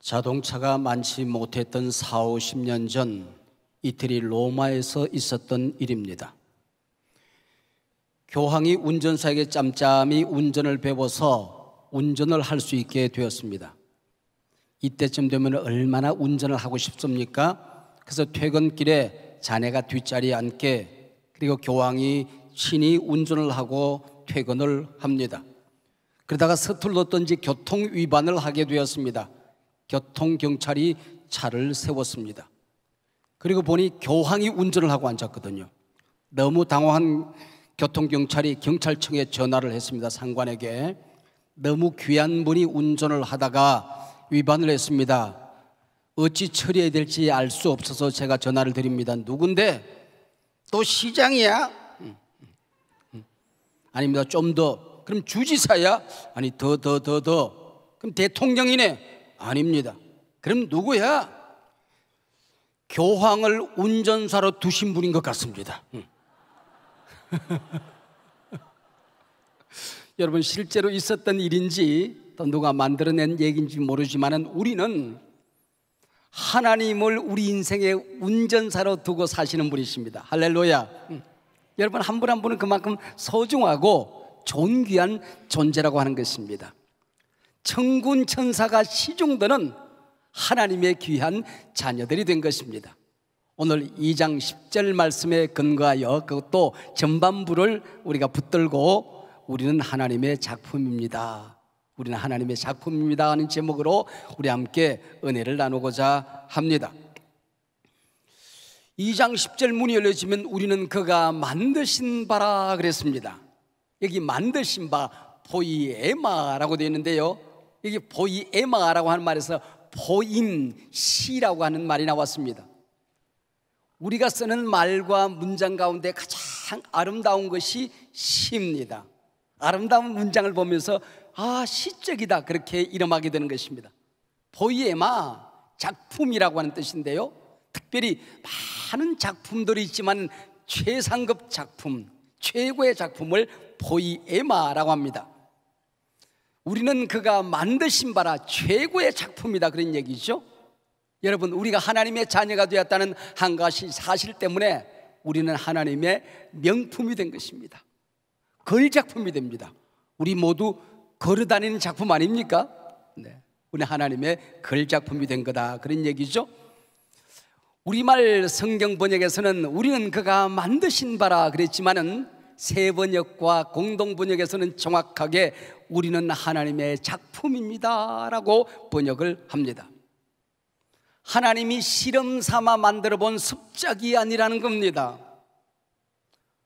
자동차가 많지 못했던 4, 50년 전 이태리 로마에서 있었던 일입니다. 교황이 운전사에게 짬짬이 운전을 배워서 운전을 할 수 있게 되었습니다. 이때쯤 되면 얼마나 운전을 하고 싶습니까? 그래서 퇴근길에 자네가 뒷자리에 앉게, 그리고 교황이 친히 운전을 하고 퇴근을 합니다. 그러다가 서툴렀던지 교통 위반을 하게 되었습니다. 교통경찰이 차를 세웠습니다. 그리고 보니 교황이 운전을 하고 앉았거든요. 너무 당황한 교통경찰이 경찰청에 전화를 했습니다. 상관에게. 너무 귀한 분이 운전을 하다가 위반을 했습니다. 어찌 처리해야 될지 알 수 없어서 제가 전화를 드립니다. 누군데? 또 시장이야? 아닙니다. 좀 더. 그럼 주지사야? 아니 더. 그럼 대통령이네? 아닙니다. 그럼 누구야? 교황을 운전사로 두신 분인 것 같습니다. 여러분, 실제로 있었던 일인지 또 누가 만들어낸 얘기인지 모르지만 우리는 하나님을 우리 인생의 운전사로 두고 사시는 분이십니다. 할렐루야. 여러분, 한 분 한 분은 그만큼 소중하고 존귀한 존재라고 하는 것입니다. 천군 천사가 시중드는 하나님의 귀한 자녀들이 된 것입니다. 오늘 2장 10절 말씀에 근거하여 그것도 전반부를 우리가 붙들고 우리는 하나님의 작품입니다, 우리는 하나님의 작품입니다 하는 제목으로 우리 함께 은혜를 나누고자 합니다. 2장 10절 문이 열려지면 우리는 그가 만드신 바라 그랬습니다. 여기 만드신 바 포이에마라고 되어 있는데요, 여기 포이에마라고 하는 말에서 포임시라고 하는 말이 나왔습니다. 우리가 쓰는 말과 문장 가운데 가장 아름다운 것이 시입니다. 아름다운 문장을 보면서 아, 시적이다, 그렇게 이름하게 되는 것입니다. 포이에마, 작품이라고 하는 뜻인데요, 특별히 많은 작품들이 있지만 최상급 작품, 최고의 작품을 포이에마라고 합니다. 우리는 그가 만드신 바라 최고의 작품이다, 그런 얘기죠. 여러분, 우리가 하나님의 자녀가 되었다는 한 가지 사실 때문에 우리는 하나님의 명품이 된 것입니다. 걸작품이 됩니다. 우리 모두 걸어다니는 작품 아닙니까? 네, 우리 하나님의 걸작품이 된 거다, 그런 얘기죠. 우리말 성경 번역에서는 우리는 그가 만드신 바라 그랬지만은 새 번역과 공동 번역에서는 정확하게 우리는 하나님의 작품입니다 라고 번역을 합니다. 하나님이 실험 삼아 만들어 본 습작이 아니라는 겁니다.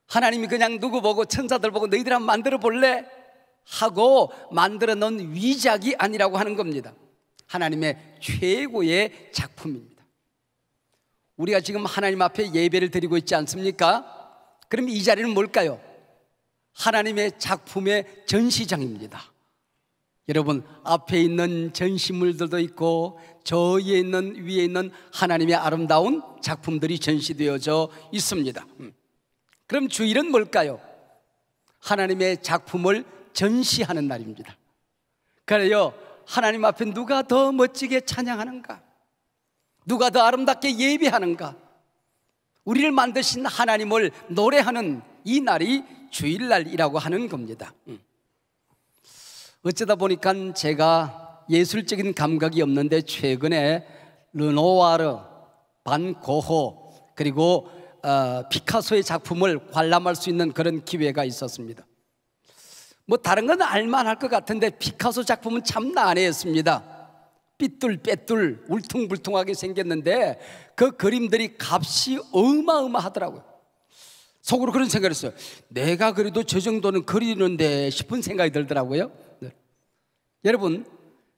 하나님이 그냥 누구 보고, 천사들 보고 너희들 한번 만들어 볼래? 하고 만들어 놓은 위작이 아니라고 하는 겁니다. 하나님의 최고의 작품입니다. 우리가 지금 하나님 앞에 예배를 드리고 있지 않습니까? 그럼 이 자리는 뭘까요? 하나님의 작품의 전시장입니다. 여러분, 앞에 있는 전시물들도 있고 저 위에 있는 하나님의 아름다운 작품들이 전시되어져 있습니다. 그럼 주일은 뭘까요? 하나님의 작품을 전시하는 날입니다. 그래요, 하나님 앞에 누가 더 멋지게 찬양하는가, 누가 더 아름답게 예배하는가, 우리를 만드신 하나님을 노래하는 이 날이 주일날이라고 하는 겁니다. 어쩌다 보니까 제가 예술적인 감각이 없는데 최근에 르노와르, 반 고흐, 그리고 피카소의 작품을 관람할 수 있는 그런 기회가 있었습니다. 뭐 다른 건 알만할 것 같은데 피카소 작품은 참 난해했습니다. 삐뚤빼뚤 울퉁불퉁하게 생겼는데 그 그림들이 값이 어마어마하더라고요. 속으로 그런 생각을 했어요. 내가 그래도 저 정도는 그리는데 싶은 생각이 들더라고요. 네. 여러분,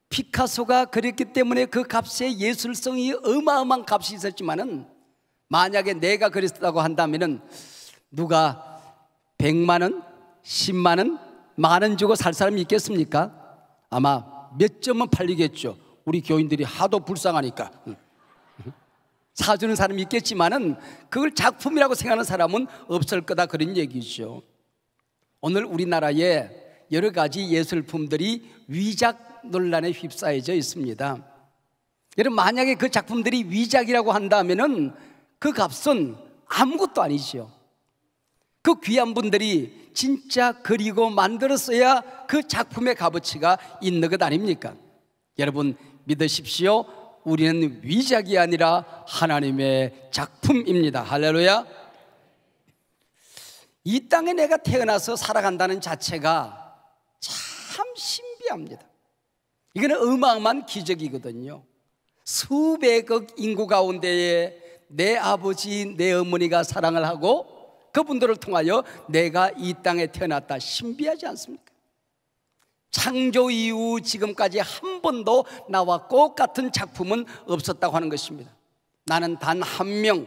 피카소가 그렸기 때문에 그 값의 예술성이 어마어마한 값이 있었지만은 만약에 내가 그렸다고 한다면은 누가 100만 원, 10만 원, 만 원 주고 살 사람이 있겠습니까? 아마 몇 점은 팔리겠죠. 우리 교인들이 하도 불쌍하니까 사주는 사람이 있겠지만은 그걸 작품이라고 생각하는 사람은 없을 거다, 그런 얘기죠. 오늘 우리나라에 여러 가지 예술품들이 위작 논란에 휩싸여져 있습니다. 여러분, 만약에 그 작품들이 위작이라고 한다면은 그 값은 아무것도 아니지요. 그 귀한 분들이 진짜 그리고 만들었어야 그 작품의 값어치가 있는 것 아닙니까? 여러분, 믿으십시오. 우리는 위작이 아니라 하나님의 작품입니다. 할렐루야. 이 땅에 내가 태어나서 살아간다는 자체가 참 신비합니다. 이거는 어마어마한 기적이거든요. 수백억 인구 가운데에 내 아버지, 내 어머니가 사랑을 하고 그분들을 통하여 내가 이 땅에 태어났다. 신비하지 않습니까? 창조 이후 지금까지 한 번도 나와 똑같은 작품은 없었다고 하는 것입니다. 나는 단 한 명,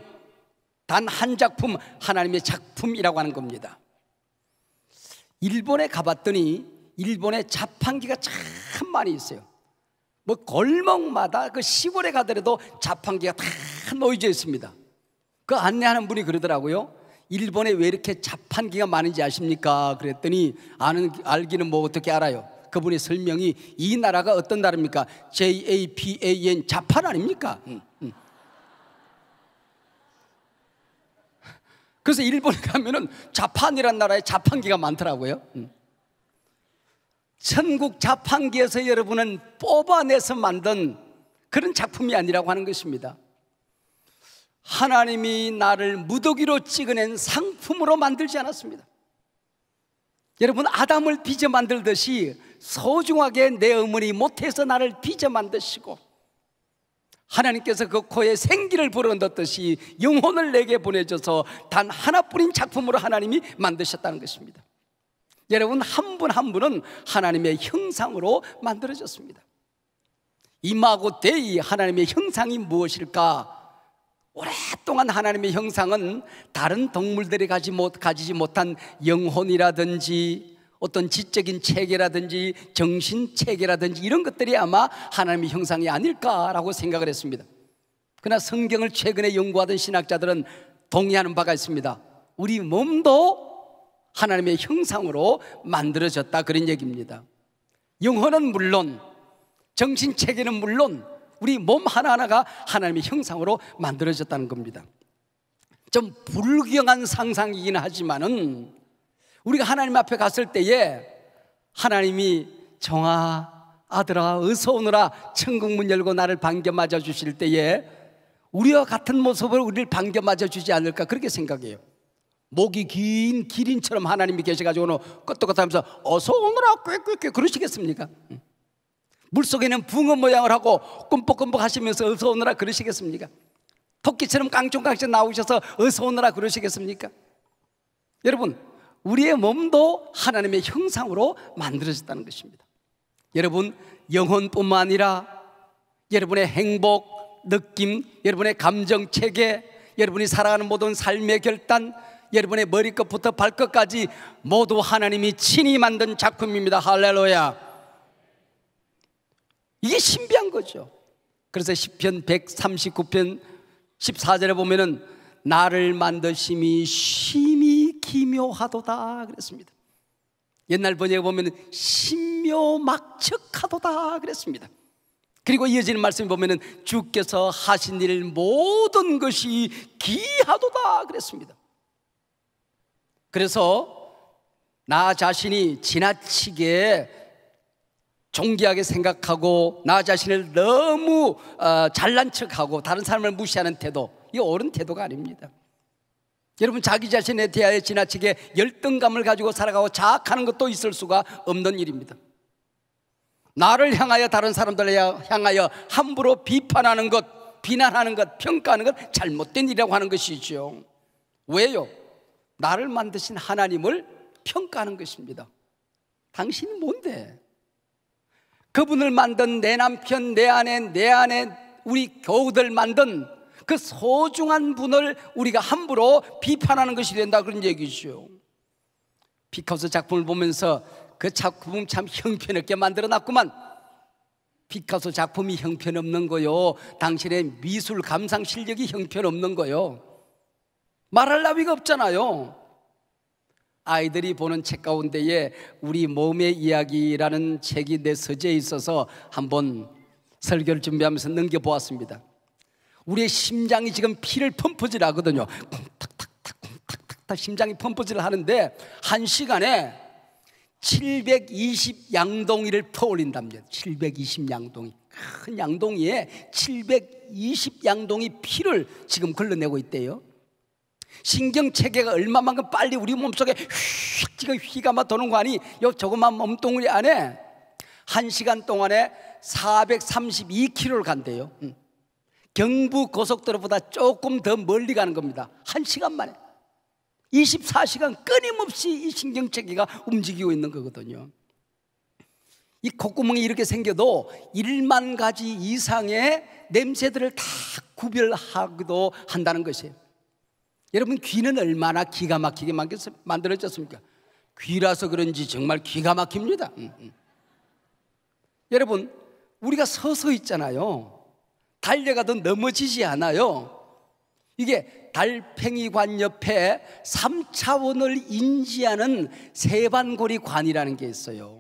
단 한 작품, 하나님의 작품이라고 하는 겁니다. 일본에 가봤더니 일본에 자판기가 참 많이 있어요. 뭐 골목마다 그 시골에 가더라도 자판기가 다 놓여져 있습니다. 그 안내하는 분이 그러더라고요. 일본에 왜 이렇게 자판기가 많은지 아십니까? 그랬더니 알기는 뭐 어떻게 알아요? 그분의 설명이 이 나라가 어떤 나라입니까? JAPAN, 자판 아닙니까? 그래서 일본에 가면은 자판이란 나라에 자판기가 많더라고요. 천국 자판기에서 여러분은 뽑아내서 만든 그런 작품이 아니라고 하는 것입니다. 하나님이 나를 무더기로 찍어낸 상품으로 만들지 않았습니다. 여러분, 아담을 빚어 만들듯이 소중하게 내 어머니 못해서 나를 빚어 만드시고 하나님께서 그 코에 생기를 불어넣듯이 영혼을 내게 보내줘서 단 하나뿐인 작품으로 하나님이 만드셨다는 것입니다. 여러분, 한 분 한 분은 하나님의 형상으로 만들어졌습니다. 이마고 데이, 하나님의 형상이 무엇일까? 오랫동안 하나님의 형상은 다른 동물들이 가지지 못한 영혼이라든지 어떤 지적인 체계라든지 정신 체계라든지 이런 것들이 아마 하나님의 형상이 아닐까라고 생각을 했습니다. 그러나 성경을 최근에 연구하던 신학자들은 동의하는 바가 있습니다. 우리 몸도 하나님의 형상으로 만들어졌다, 그런 얘기입니다. 영혼은 물론, 정신 체계는 물론 우리 몸 하나하나가 하나님의 형상으로 만들어졌다는 겁니다. 좀 불경한 상상이긴 하지만은 우리가 하나님 앞에 갔을 때에 하나님이 정아, 아들아, 어서 오너라, 천국 문 열고 나를 반겨 맞아 주실 때에 우리와 같은 모습으로 우리를 반겨 맞아 주지 않을까, 그렇게 생각해요. 목이 긴 기린처럼 하나님이 계셔가지고는 끄떡끄떡하면서 어서 오너라 꾀꾀꾀 그러시겠습니까? 물속에는 붕어 모양을 하고 꿈뻑꿈뻑 하시면서 어서 오너라 그러시겠습니까? 토끼처럼 깡총깡총 나오셔서 어서 오너라 그러시겠습니까? 여러분, 우리의 몸도 하나님의 형상으로 만들어졌다는 것입니다. 여러분, 영혼뿐만 아니라 여러분의 행복, 느낌, 여러분의 감정 체계, 여러분이 살아가는 모든 삶의 결단, 여러분의 머리끝부터 발끝까지 모두 하나님이 친히 만든 작품입니다. 할렐루야. 이게 신비한 거죠. 그래서 시편 139편 14절에 보면은 나를 만드심이 심히 기묘하도다 그랬습니다. 옛날 번역에 보면은 신묘막측하도다 그랬습니다. 그리고 이어지는 말씀에 보면은 주께서 하신 일 모든 것이 기하도다 그랬습니다. 그래서 나 자신이 지나치게 존귀하게 생각하고 나 자신을 너무 잘난 척하고 다른 사람을 무시하는 태도, 이게 옳은 태도가 아닙니다. 여러분, 자기 자신에 대하여 지나치게 열등감을 가지고 살아가고 자학하는 것도 있을 수가 없는 일입니다. 나를 향하여 다른 사람들을 향하여 함부로 비판하는 것, 비난하는 것, 평가하는 것 잘못된 일이라고 하는 것이죠. 왜요? 나를 만드신 하나님을 평가하는 것입니다. 당신이 뭔데? 그분을 만든 내 남편, 내 아내, 우리 교우들 만든 그 소중한 분을 우리가 함부로 비판하는 것이 된다, 그런 얘기죠. 피카소 작품을 보면서 그 작품 참 형편없게 만들어놨구만. 피카소 작품이 형편없는 거요, 당신의 미술 감상 실력이 형편없는 거요, 말할 나위가 없잖아요. 아이들이 보는 책 가운데에 우리 몸의 이야기라는 책이 내 서재에 있어서 한번 설교를 준비하면서 넘겨보았습니다. 우리의 심장이 지금 피를 펌프질 하거든요. 쿵탁탁탁 쿵탁탁탁 심장이 펌프질 하는데 한 시간에 720양동이를 퍼올린답니다. 720양동이, 큰 양동이에 720양동이 피를 지금 걸러내고 있대요. 신경체계가 얼마만큼 빨리 우리 몸속에 휙 지금 휘가 도는 거 아니? 요 조그만 몸뚱아리 안에 1시간 동안에 432km를 간대요. 경부 고속도로보다 조금 더 멀리 가는 겁니다. 1시간 만에 24시간 끊임없이 이 신경체계가 움직이고 있는 거거든요. 이 콧구멍이 이렇게 생겨도 1만 가지 이상의 냄새들을 다 구별하기도 한다는 것이에요. 여러분, 귀는 얼마나 기가 막히게 만들어졌습니까? 귀라서 그런지 정말 기가 막힙니다. 여러분, 우리가 서서 있잖아요. 달려가도 넘어지지 않아요. 이게 달팽이관 옆에 3차원을 인지하는 세반고리관이라는 게 있어요.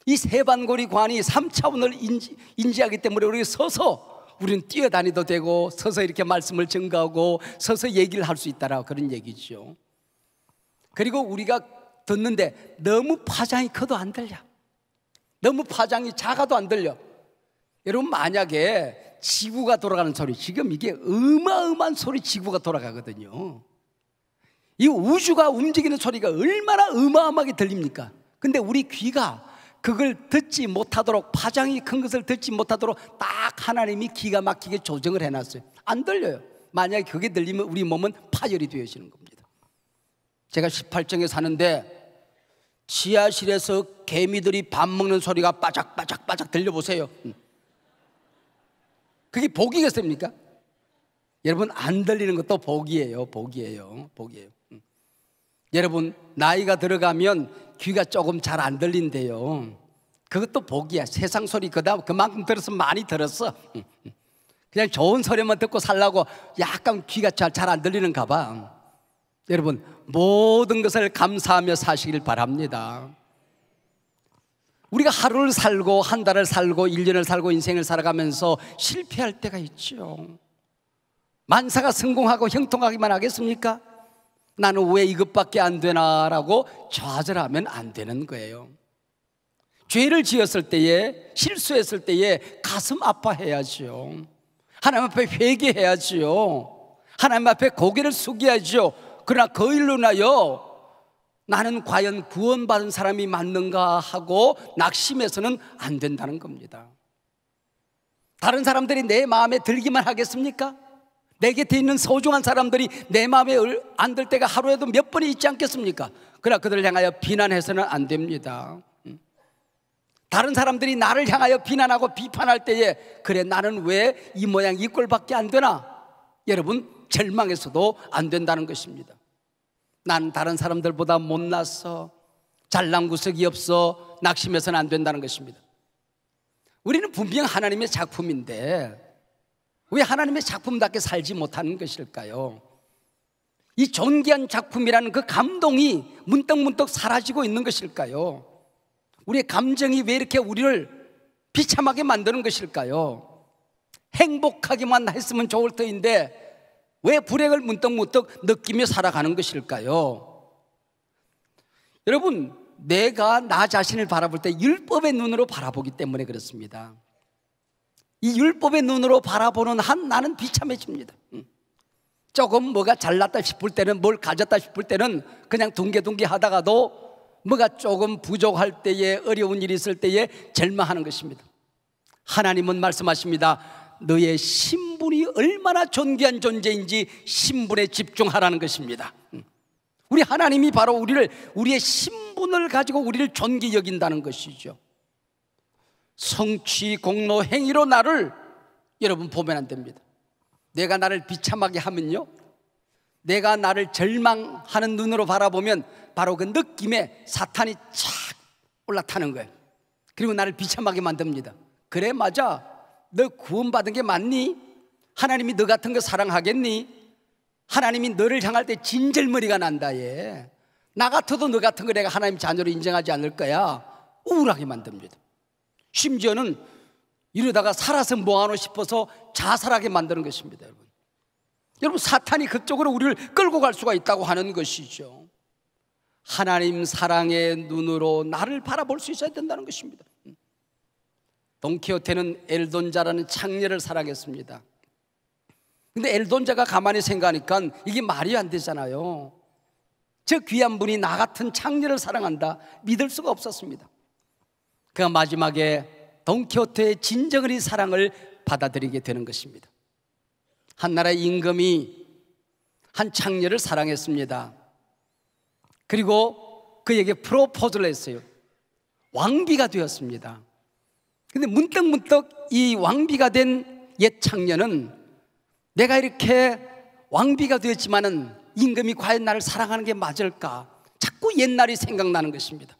이 세반고리관이 3차원을 인지하기 때문에 우리 서서 우리는 뛰어다니도 되고 서서 이렇게 말씀을 증거하고 서서 얘기를 할 수 있다라 그런 얘기죠. 그리고 우리가 듣는데 너무 파장이 커도 안 들려. 너무 파장이 작아도 안 들려. 여러분, 만약에 지구가 돌아가는 소리, 지금 이게 어마어마한 소리, 지구가 돌아가거든요. 이 우주가 움직이는 소리가 얼마나 어마어마하게 들립니까? 근데 우리 귀가 그걸 듣지 못하도록, 파장이 큰 것을 듣지 못하도록 딱 하나님이 기가 막히게 조정을 해놨어요. 안 들려요. 만약에 그게 들리면 우리 몸은 파열이 되어지는 겁니다. 제가 18층에 사는데 지하실에서 개미들이 밥 먹는 소리가 빠작빠작빠작 들려보세요. 그게 복이겠습니까? 여러분, 안 들리는 것도 복이에요. 복이에요. 여러분, 나이가 들어가면 귀가 조금 잘 안 들린대요. 그것도 복이야. 세상 소리 그만큼 들었으면 많이 들었어. 그냥 좋은 소리만 듣고 살라고 약간 귀가 잘 안 들리는가 봐. 여러분, 모든 것을 감사하며 사시길 바랍니다. 우리가 하루를 살고 한 달을 살고 1년을 살고 인생을 살아가면서 실패할 때가 있죠. 만사가 성공하고 형통하기만 하겠습니까? 나는 왜 이것밖에 안 되나라고 좌절하면 안 되는 거예요. 죄를 지었을 때에, 실수했을 때에 가슴 아파해야죠. 하나님 앞에 회개해야죠. 하나님 앞에 고개를 숙여야죠. 그러나 그 일로 인하여 나는 과연 구원받은 사람이 맞는가 하고 낙심해서는 안 된다는 겁니다. 다른 사람들이 내 마음에 들기만 하겠습니까? 내 곁에 있는 소중한 사람들이 내 마음에 안 들 때가 하루에도 몇 번이 있지 않겠습니까? 그러나 그들을 향하여 비난해서는 안 됩니다. 다른 사람들이 나를 향하여 비난하고 비판할 때에 그래, 나는 왜 이 모양 이 꼴밖에 안 되나? 여러분, 절망해서도 안 된다는 것입니다. 난 다른 사람들보다 못났어, 잘난 구석이 없어, 낙심해서는 안 된다는 것입니다. 우리는 분명 하나님의 작품인데 왜 하나님의 작품답게 살지 못하는 것일까요? 이 존귀한 작품이라는 그 감동이 문득문득 사라지고 있는 것일까요? 우리의 감정이 왜 이렇게 우리를 비참하게 만드는 것일까요? 행복하기만 했으면 좋을 터인데 왜 불행을 문득문득 느끼며 살아가는 것일까요? 여러분, 내가 나 자신을 바라볼 때 율법의 눈으로 바라보기 때문에 그렇습니다. 이 율법의 눈으로 바라보는 한 나는 비참해집니다. 조금 뭐가 잘났다 싶을 때는, 뭘 가졌다 싶을 때는 그냥 둥개둥개 하다가도 뭐가 조금 부족할 때에, 어려운 일이 있을 때에 절망하는 것입니다. 하나님은 말씀하십니다. 너의 신분이 얼마나 존귀한 존재인지 신분에 집중하라는 것입니다. 우리 하나님이 바로 우리의 신분을 가지고 우리를 존귀 여긴다는 것이죠. 성취, 공로, 행위로 나를 여러분 보면 안 됩니다. 내가 나를 비참하게 하면요, 내가 나를 절망하는 눈으로 바라보면 바로 그 느낌에 사탄이 착 올라타는 거예요. 그리고 나를 비참하게 만듭니다. 그래, 맞아, 너 구원받은 게 맞니? 하나님이 너 같은 거 사랑하겠니? 하나님이 너를 향할 때 진절머리가 난다. 얘, 나 같아도 너 같은 거 내가 하나님 자녀로 인정하지 않을 거야. 우울하게 만듭니다. 심지어는 이러다가 살아서 뭐하노 싶어서 자살하게 만드는 것입니다. 여러분, 사탄이 그쪽으로 우리를 끌고 갈 수가 있다고 하는 것이죠. 하나님 사랑의 눈으로 나를 바라볼 수 있어야 된다는 것입니다. 돈키호테는 엘돈자라는 창녀를 사랑했습니다. 근데 엘돈자가 가만히 생각하니까 이게 말이 안 되잖아요. 저 귀한 분이 나 같은 창녀를 사랑한다, 믿을 수가 없었습니다. 그가 마지막에 돈키호테의 진정한 사랑을 받아들이게 되는 것입니다. 한 나라의 임금이 한 창녀를 사랑했습니다. 그리고 그에게 프로포즈를 했어요. 왕비가 되었습니다. 근데 문득 이 왕비가 된 옛 창녀는 내가 이렇게 왕비가 되었지만은 임금이 과연 나를 사랑하는 게 맞을까? 자꾸 옛날이 생각나는 것입니다.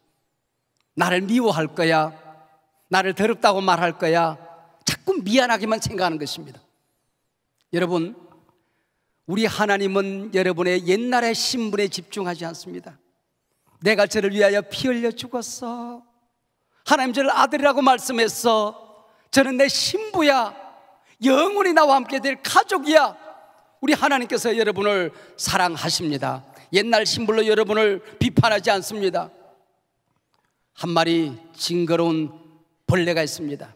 나를 미워할 거야, 나를 더럽다고 말할 거야, 자꾸 미안하게만 생각하는 것입니다. 여러분, 우리 하나님은 여러분의 옛날의 신분에 집중하지 않습니다. 내가 저를 위하여 피 흘려 죽었어, 하나님 저를 아들이라고 말씀했어, 저는 내 신부야, 영원히 나와 함께 될 가족이야. 우리 하나님께서 여러분을 사랑하십니다. 옛날 신분로 여러분을 비판하지 않습니다. 한 마리 징그러운 벌레가 있습니다.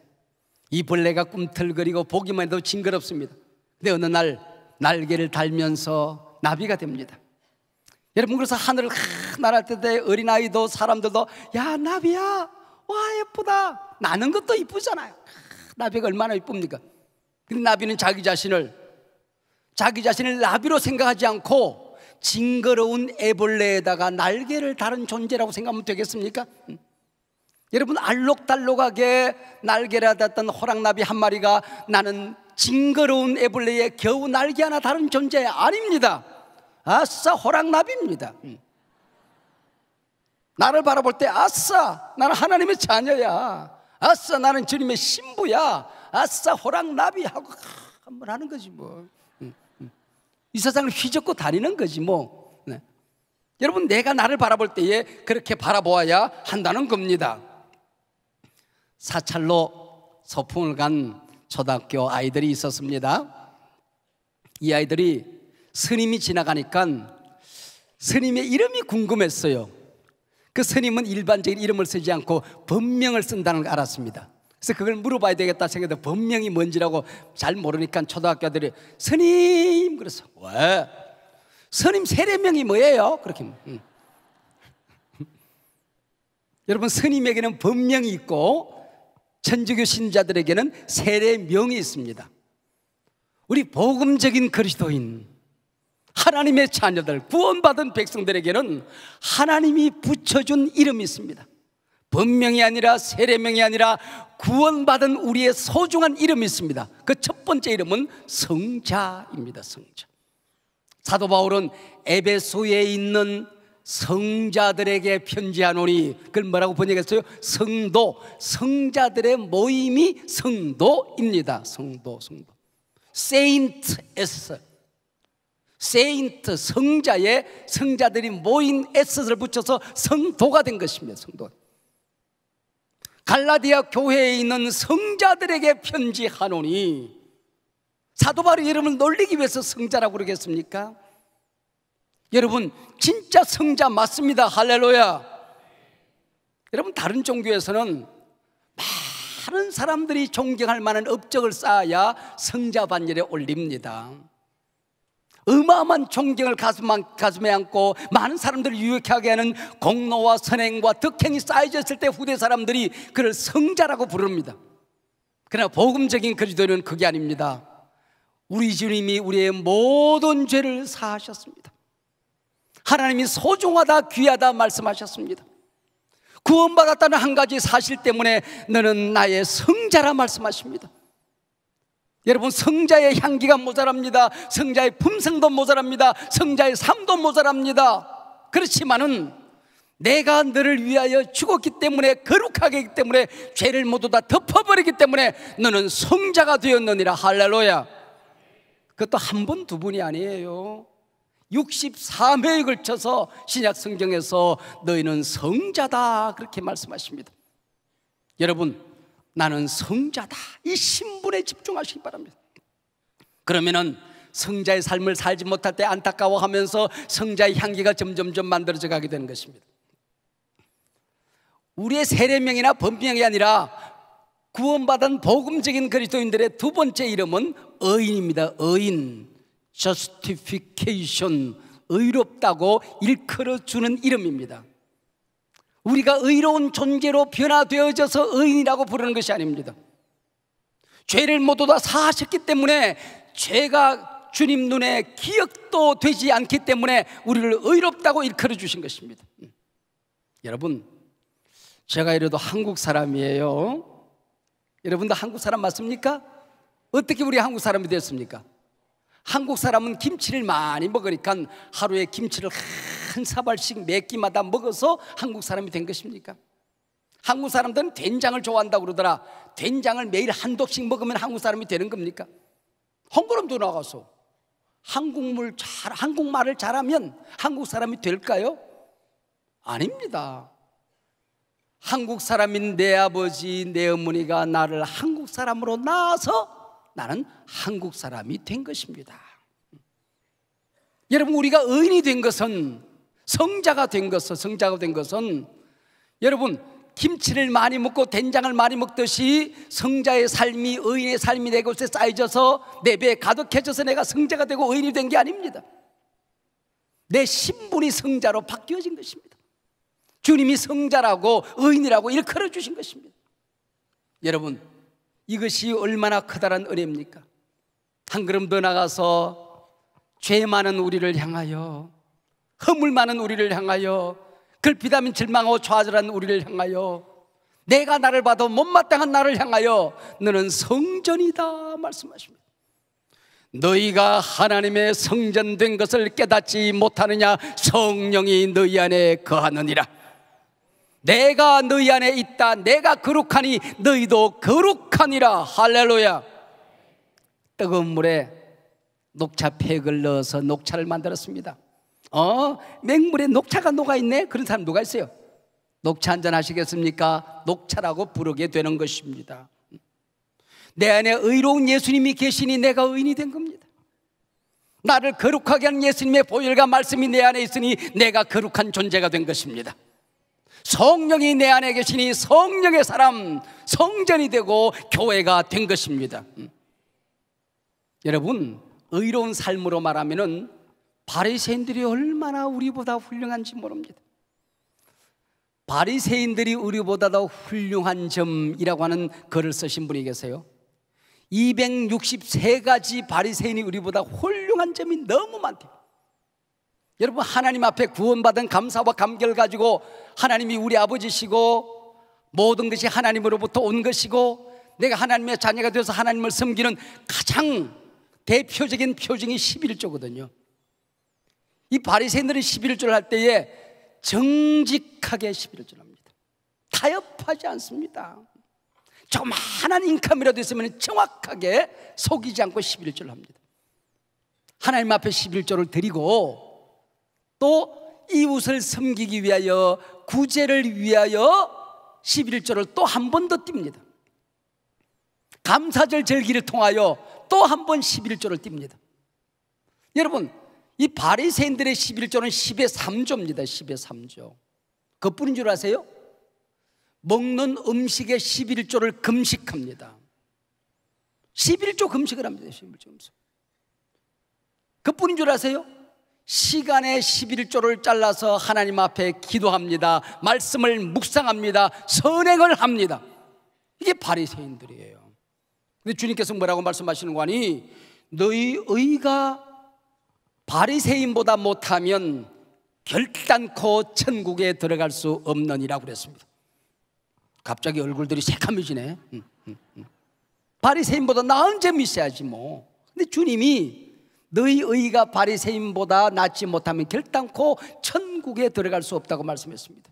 이 벌레가 꿈틀거리고 보기만 해도 징그럽습니다. 근데 어느 날 날개를 달면서 나비가 됩니다. 여러분, 그래서 하늘을 날아갈 때 어린아이도 사람들도 야, 나비야, 와, 예쁘다. 나는 것도 이쁘잖아요. 나비가 얼마나 이쁩니까? 근데 나비는 자기 자신을 나비로 생각하지 않고 징그러운 애벌레에다가 날개를 다른 존재라고 생각하면 되겠습니까? 여러분, 알록달록하게 날개를 닿았던 호랑나비 한 마리가 나는 징그러운 애벌레에 겨우 날개 하나 다른 존재 아닙니다. 아싸, 호랑나비입니다. 나를 바라볼 때 아싸, 나는 하나님의 자녀야, 아싸, 나는 주님의 신부야, 아싸, 호랑나비 하고 한번 하는 거지 뭐. 이 세상을 휘젓고 다니는 거지 뭐. 네. 여러분, 내가 나를 바라볼 때에 그렇게 바라보아야 한다는 겁니다. 사찰로 소풍을 간 초등학교 아이들이 있었습니다. 이 아이들이 스님이 지나가니까 스님의 이름이 궁금했어요. 그 스님은 일반적인 이름을 쓰지 않고 법명을 쓴다는 걸 알았습니다. 그래서 그걸 물어봐야 되겠다 생각해서 법명이 뭔지라고 잘 모르니까 초등학교 아들이 스님, 그래서 왜? 스님 세례명이 뭐예요? 그렇게. 여러분, 스님에게는 법명이 있고 천주교 신자들에게는 세례명이 있습니다. 우리 복음적인 그리스도인, 하나님의 자녀들, 구원받은 백성들에게는 하나님이 붙여준 이름이 있습니다. 법명이 아니라 세례명이 아니라 구원받은 우리의 소중한 이름이 있습니다. 그 첫 번째 이름은 성자입니다. 성자. 사도 바울은 에베소에 있는 성자들에게 편지하노니, 그걸 뭐라고 번역했어요? 성도, 성자들의 모임이 성도입니다. 성도. 세인트 S, 세인트, 성자에 성자들이 모인 S를 붙여서 성도가 된 것입니다. 성도. 갈라디아 교회에 있는 성자들에게 편지하노니, 사도 바울이 여러분을 놀리기 위해서 성자라고 그러겠습니까? 여러분, 진짜 성자 맞습니다. 할렐루야. 여러분, 다른 종교에서는 많은 사람들이 존경할 만한 업적을 쌓아야 성자 반열에 올립니다. 어마어마한 존경을 가슴에 안고 많은 사람들을 유익하게 하는 공로와 선행과 덕행이 쌓여졌을 때 후대 사람들이 그를 성자라고 부릅니다. 그러나 복음적인 그리스도는 그게 아닙니다. 우리 주님이 우리의 모든 죄를 사하셨습니다. 하나님이 소중하다, 귀하다 말씀하셨습니다. 구원받았다는 한 가지 사실 때문에 너는 나의 성자라 말씀하십니다. 여러분, 성자의 향기가 모자랍니다. 성자의 품성도 모자랍니다. 성자의 삶도 모자랍니다. 그렇지만은 내가 너를 위하여 죽었기 때문에, 거룩하게 했기 때문에, 죄를 모두 다 덮어버리기 때문에 너는 성자가 되었느니라. 할렐루야. 그것도 한 번, 두 번이 아니에요. 64회에 걸쳐서 신약 성경에서 너희는 성자다 그렇게 말씀하십니다. 여러분, 나는 성자다, 이 신분에 집중하시기 바랍니다. 그러면은 성자의 삶을 살지 못할 때 안타까워하면서 성자의 향기가 점점점 만들어져 가게 되는 것입니다. 우리의 세례명이나 법명이 아니라 구원받은 복음적인 그리스도인들의 두 번째 이름은 의인입니다. 의인, justification, 의롭다고 일컬어주는 이름입니다. 우리가 의로운 존재로 변화되어져서 의인이라고 부르는 것이 아닙니다. 죄를 모두 다 사하셨기 때문에 죄가 주님 눈에 기억도 되지 않기 때문에 우리를 의롭다고 일컬어 주신 것입니다. 여러분, 제가 이래도 한국 사람이에요. 여러분도 한국 사람 맞습니까? 어떻게 우리 한국 사람이 됐습니까? 한국 사람은 김치를 많이 먹으니까 하루에 김치를 한 사발씩 몇 끼마다 먹어서 한국 사람이 된 것입니까? 한국 사람들은 된장을 좋아한다고 그러더라. 된장을 매일 한 독씩 먹으면 한국 사람이 되는 겁니까? 헝그럼도 나가서 한국말을 잘하면 한국 사람이 될까요? 아닙니다. 한국 사람인 내 아버지, 내 어머니가 나를 한국 사람으로 낳아서 나는 한국 사람이 된 것입니다. 여러분, 우리가 의인이 된 것은, 성자가 된 것은 여러분, 김치를 많이 먹고 된장을 많이 먹듯이 성자의 삶이, 의인의 삶이 내 곳에 쌓여져서 내 배에 가득해져서 내가 성자가 되고 의인이 된 게 아닙니다. 내 신분이 성자로 바뀌어진 것입니다. 주님이 성자라고 의인이라고 일컬어 주신 것입니다. 여러분, 이것이 얼마나 커다란 은혜입니까? 한 걸음 더 나가서 죄 많은 우리를 향하여, 허물 많은 우리를 향하여, 글피다민 절망하고 좌절한 우리를 향하여, 내가 나를 봐도 못마땅한 나를 향하여 너는 성전이다 말씀하십니다. 너희가 하나님의 성전된 것을 깨닫지 못하느냐? 성령이 너희 안에 거하느니라. 내가 너희 안에 있다. 내가 거룩하니 너희도 거룩하니라. 할렐루야. 뜨거운 물에 녹차팩을 넣어서 녹차를 만들었습니다. 맹물에 녹차가 녹아있네? 그런 사람 누가 있어요? 녹차 한잔 하시겠습니까? 녹차라고 부르게 되는 것입니다. 내 안에 의로운 예수님이 계시니 내가 의인이 된 겁니다. 나를 거룩하게 하는 예수님의 보혈과 말씀이 내 안에 있으니 내가 거룩한 존재가 된 것입니다. 성령이 내 안에 계시니 성령의 사람, 성전이 되고 교회가 된 것입니다. 여러분, 의로운 삶으로 말하면은 바리새인들이 얼마나 우리보다 훌륭한지 모릅니다. 바리새인들이 우리보다 더 훌륭한 점이라고 하는 글을 쓰신 분이 계세요. 263가지 바리새인이 우리보다 훌륭한 점이 너무 많대요. 여러분, 하나님 앞에 구원받은 감사와 감격을 가지고 하나님이 우리 아버지시고 모든 것이 하나님으로부터 온 것이고 내가 하나님의 자녀가 되어서 하나님을 섬기는 가장 대표적인 표징이 11조거든요. 이 바리새인들은 11조를 할 때에 정직하게 11조를 합니다. 타협하지 않습니다. 조그마한 인감이라도 있으면 정확하게 속이지 않고 11조를 합니다. 하나님 앞에 11조를 드리고 또 이웃을 섬기기 위하여, 구제를 위하여 11조를 또 한 번 더 띱니다. 감사절 절기를 통하여 또 한 번 11조를 띱니다. 여러분, 이 바리새인들의 11조는 10의 3조입니다. 10의 3조. 그뿐인 줄 아세요? 먹는 음식의 11조를 금식합니다. 11조 금식을 합니다. 11조 금식. 그뿐인 줄 아세요? 시간의 11조를 잘라서 하나님 앞에 기도합니다. 말씀을 묵상합니다. 선행을 합니다. 이게 바리새인들이에요. 근데 주님께서 뭐라고 말씀하시는 거 아니? 너희 의가 바리새인보다 못하면 결단코 천국에 들어갈 수 없느니라고 그랬습니다. 갑자기 얼굴들이 새카매지네. 바리새인보다 나은 점이 있어야지 뭐. 근데 주님이 너희 의가 바리새인보다 낫지 못하면 결단코 천국에 들어갈 수 없다고 말씀했습니다.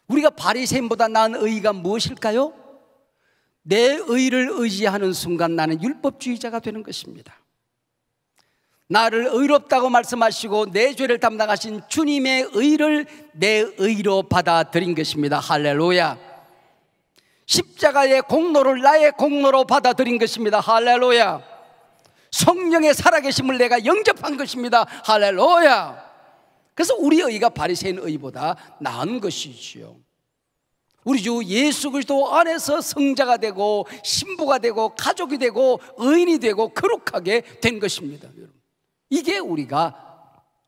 우리가 바리새인보다 나은 의가 무엇일까요? 내 의를 의지하는 순간 나는 율법주의자가 되는 것입니다. 나를 의롭다고 말씀하시고 내 죄를 담당하신 주님의 의를 내 의로 받아들인 것입니다. 할렐루야. 십자가의 공로를 나의 공로로 받아들인 것입니다. 할렐루야. 성령의 살아계심을 내가 영접한 것입니다. 할렐루야. 그래서 우리 의가 바리새인 의보다 나은 것이지요. 우리 주 예수 그리스도 안에서 성자가 되고 신부가 되고 가족이 되고 의인이 되고 거룩하게 된 것입니다. 여러분, 이게 우리가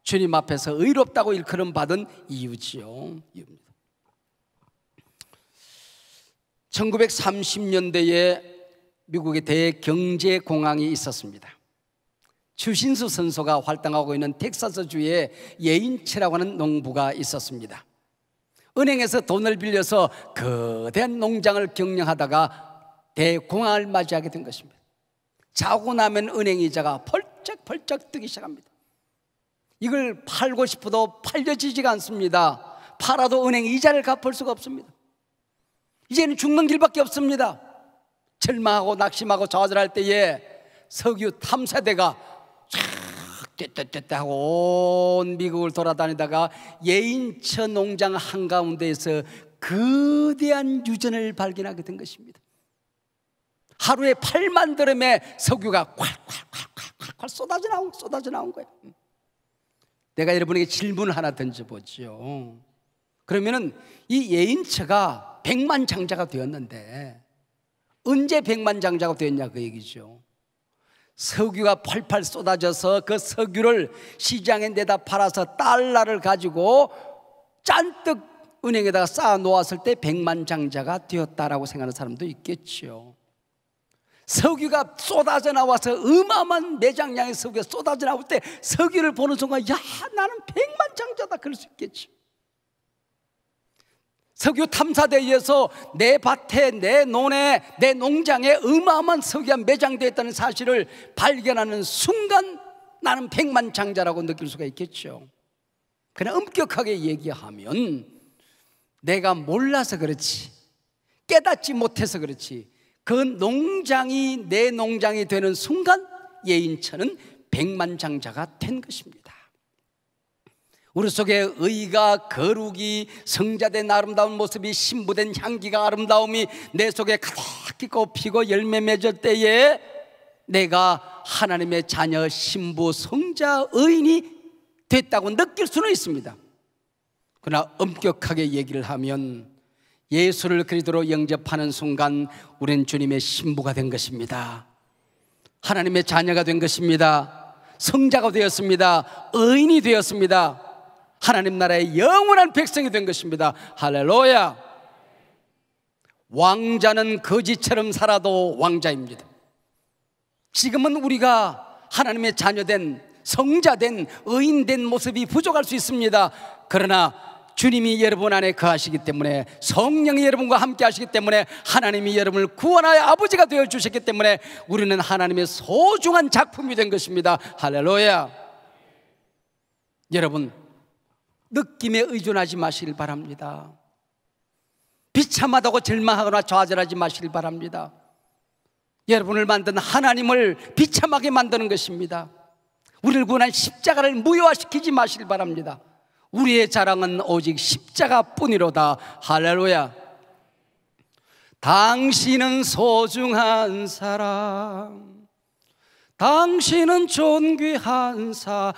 주님 앞에서 의롭다고 일컬음 받은 이유지요. 1930년대에 미국의 대경제공황이 있었습니다. 추신수 선소가 활동하고 있는 텍사스주에 예인체라고 하는 농부가 있었습니다. 은행에서 돈을 빌려서 거대한 농장을 경영하다가 대공황을 맞이하게 된 것입니다. 자고 나면 은행 이자가 펄쩍펄쩍 뜨기 시작합니다. 이걸 팔고 싶어도 팔려지지가 않습니다. 팔아도 은행 이자를 갚을 수가 없습니다. 이제는 죽는 길밖에 없습니다. 절망하고 낙심하고 좌절할 때에 석유 탐사대가 떼떼떼떼 하고 온 미국을 돌아다니다가 예인처 농장 한가운데에서 거대한 유전을 발견하게 된 것입니다. 하루에 8만 드럼의 석유가 콸콸콸콸콸 쏟아져 나온 거예요. 내가 여러분에게 질문을 하나 던져보죠. 그러면은 이 예인처가 100만 장자가 되었는데 언제 100만 장자가 되었냐 그 얘기죠. 석유가 펄펄 쏟아져서 그 석유를 시장에 내다 팔아서 달러를 가지고 잔뜩 은행에다가 쌓아 놓았을 때 100만 장자가 되었다라고 생각하는 사람도 있겠죠. 석유가 쏟아져 나와서 어마어마한 매장량의 석유가 쏟아져 나올 때 석유를 보는 순간 야 나는 100만 장자다 그럴 수 있겠죠. 석유 탐사대에 의해서 내 밭에 내 논에 내 농장에 어마어마한 석유가 매장되어 있다는 사실을 발견하는 순간 나는 100만 장자라고 느낄 수가 있겠죠. 그냥 엄격하게 얘기하면 내가 몰라서 그렇지 깨닫지 못해서 그렇지 그 농장이 내 농장이 되는 순간 예인처는 100만 장자가 된 것입니다. 우리 속에 의가 거룩이 성자된 아름다운 모습이 신부된 향기가 아름다움이 내 속에 가득히 피고 열매 맺을 때에 내가 하나님의 자녀 신부 성자 의인이 됐다고 느낄 수는 있습니다. 그러나 엄격하게 얘기를 하면 예수를 그리스도로 영접하는 순간 우리는 주님의 신부가 된 것입니다. 하나님의 자녀가 된 것입니다. 성자가 되었습니다. 의인이 되었습니다. 하나님 나라의 영원한 백성이 된 것입니다. 할렐루야. 왕자는 거지처럼 살아도 왕자입니다. 지금은 우리가 하나님의 자녀된 성자된 의인된 모습이 부족할 수 있습니다. 그러나 주님이 여러분 안에 거하시기 때문에 성령이 여러분과 함께 하시기 때문에 하나님이 여러분을 구원하여 아버지가 되어주셨기 때문에 우리는 하나님의 소중한 작품이 된 것입니다. 할렐루야. 여러분 느낌에 의존하지 마시길 바랍니다. 비참하다고 절망하거나 좌절하지 마시길 바랍니다. 여러분을 만든 하나님을 비참하게 만드는 것입니다. 우리를 구원한 십자가를 무효화시키지 마시길 바랍니다. 우리의 자랑은 오직 십자가뿐이로다. 할렐루야. 당신은 소중한 사람, 당신은 존귀한 사람,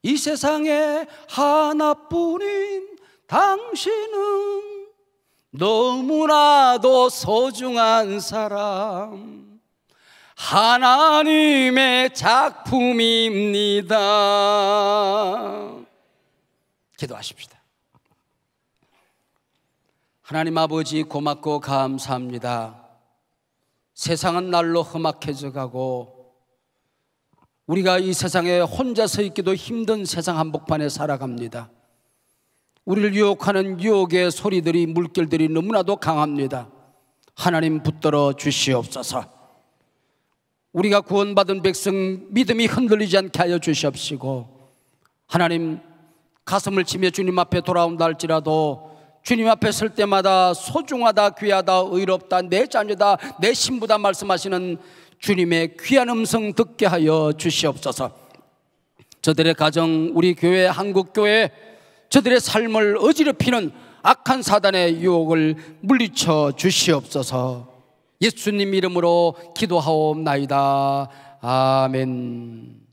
이 세상에 하나뿐인 당신은 너무나도 소중한 사람, 하나님의 작품입니다. 기도하십시다. 하나님 아버지 고맙고 감사합니다. 세상은 날로 험악해져 가고 우리가 이 세상에 혼자 서 있기도 힘든 세상 한복판에 살아갑니다. 우리를 유혹하는 유혹의 소리들이 물결들이 너무나도 강합니다. 하나님 붙들어 주시옵소서. 우리가 구원받은 백성 믿음이 흔들리지 않게 하여 주시옵시고, 하나님 가슴을 치며 주님 앞에 돌아온다 할지라도 주님 앞에 설 때마다 소중하다, 귀하다, 의롭다, 내 자녀다, 내 신부다 말씀하시는 주님의 귀한 음성 듣게 하여 주시옵소서. 저들의 가정, 우리 교회, 한국교회, 저들의 삶을 어지럽히는 악한 사단의 유혹을 물리쳐 주시옵소서. 예수님 이름으로 기도하옵나이다. 아멘.